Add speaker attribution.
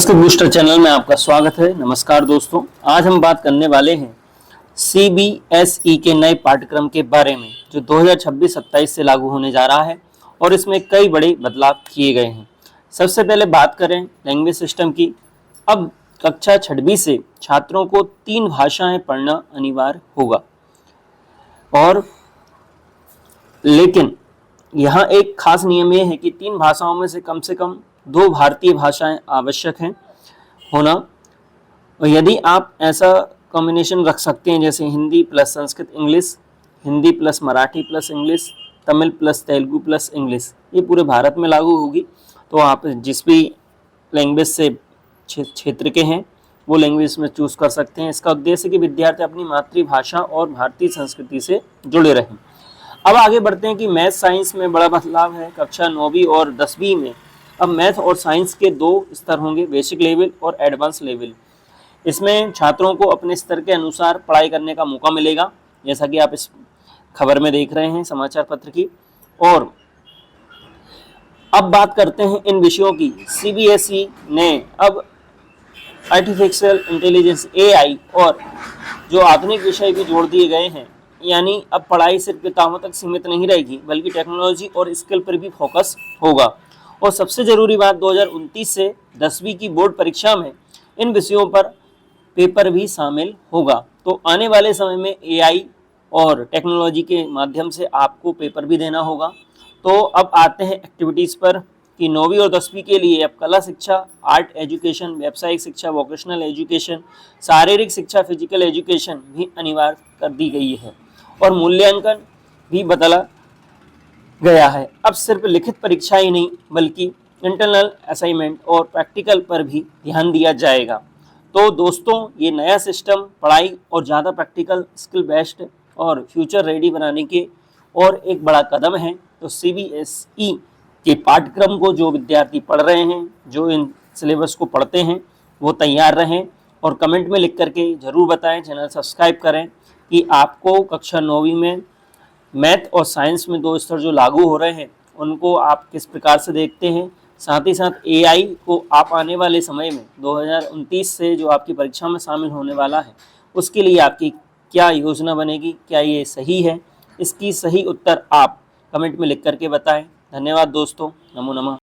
Speaker 1: Sanskrit booster channel में आपका स्वागत है। नमस्कार दोस्तों, आज हम बात करने वाले हैं सीबीएसई के नए पाठ्यक्रम के बारे में जो 2026-27 से लागू होने जा रहा है और इसमें कई बड़े बदलाव किए गए हैं। सबसे पहले बात करें लैंग्वेज सिस्टम की। अब कक्षा 6वीं से छात्रों को 3 भाषाएं पढ़ना अनिवार्य होगा और लेकिन यहाँ एक खास नियम यह है कि 3 भाषाओं में से कम 2 भारतीय भाषाएं आवश्यक हैं होना। और यदि आप ऐसा कॉम्बिनेशन रख सकते हैं जैसे Hindi plus Sanskrit English, Hindi plus Marathi plus English, Tamil plus Telugu plus English, ये पूरे भारत में लागू होगी। तो आप जिस भी लैंग्वेज से क्षेत्र के हैं वो लैंग्वेज में चूज कर सकते हैं। इसका उद्देश्य है कि विद्यार्थी अपनी मातृभाषा और भारतीय संस्कृति से जुड़े रहें। अब आगे बढ़ते हैं कि मैथ साइंस में बड़ा बदलाव है। कक्षा 9वीं और 10वीं में अब मैथ और साइंस के 2 स्तर होंगे, बेसिक लेवल और एडवांस लेवल। इसमें छात्रों को अपने स्तर के अनुसार पढ़ाई करने का मौका मिलेगा, जैसा कि आप इस खबर में देख रहे हैं समाचार पत्र की। और अब बात करते हैं इन विषयों की। सीबीएसई ने अब आर्टिफिशियल इंटेलिजेंस एआई और जो आधुनिक विषय भी जोड़ दिए गए हैं, यानी अब पढ़ाई सिर्फ किताबों तक सीमित नहीं रहेगी बल्कि टेक्नोलॉजी और स्किल पर भी फोकस होगा। और सबसे ज़रूरी बात, 2029 से 10वीं की बोर्ड परीक्षा में इन विषयों पर पेपर भी शामिल होगा। तो आने वाले समय में एआई और टेक्नोलॉजी के माध्यम से आपको पेपर भी देना होगा। तो अब आते हैं एक्टिविटीज़ पर कि 9वीं और 10वीं के लिए अब कला शिक्षा, आर्ट एजुकेशन, व्यावसायिक शिक्षा, वोकेशनल एजुकेशन, शारीरिक शिक्षा, फिजिकल एजुकेशन भी अनिवार्य कर दी गई है और मूल्यांकन भी बदला गया है। अब सिर्फ लिखित परीक्षा ही नहीं बल्कि इंटरनल असाइनमेंट और प्रैक्टिकल पर भी ध्यान दिया जाएगा। तो दोस्तों, ये नया सिस्टम पढ़ाई और ज़्यादा प्रैक्टिकल, स्किल बेस्ड और फ्यूचर रेडी बनाने के और एक बड़ा कदम है। तो सीबीएसई के पाठ्यक्रम को जो विद्यार्थी पढ़ रहे हैं, जो इन सिलेबस को पढ़ते हैं, वो तैयार रहें और कमेंट में लिख करके ज़रूर बताएं। चैनल सब्सक्राइब करें कि आपको कक्षा 9वीं में मैथ और साइंस में 2 स्तर जो लागू हो रहे हैं उनको आप किस प्रकार से देखते हैं। साथ ही साथ एआई को आप आने वाले समय में 2029 से जो आपकी परीक्षा में शामिल होने वाला है उसके लिए आपकी क्या योजना बनेगी, क्या ये सही है, इसकी सही उत्तर आप कमेंट में लिख करके बताएं। धन्यवाद दोस्तों, नमो नमः।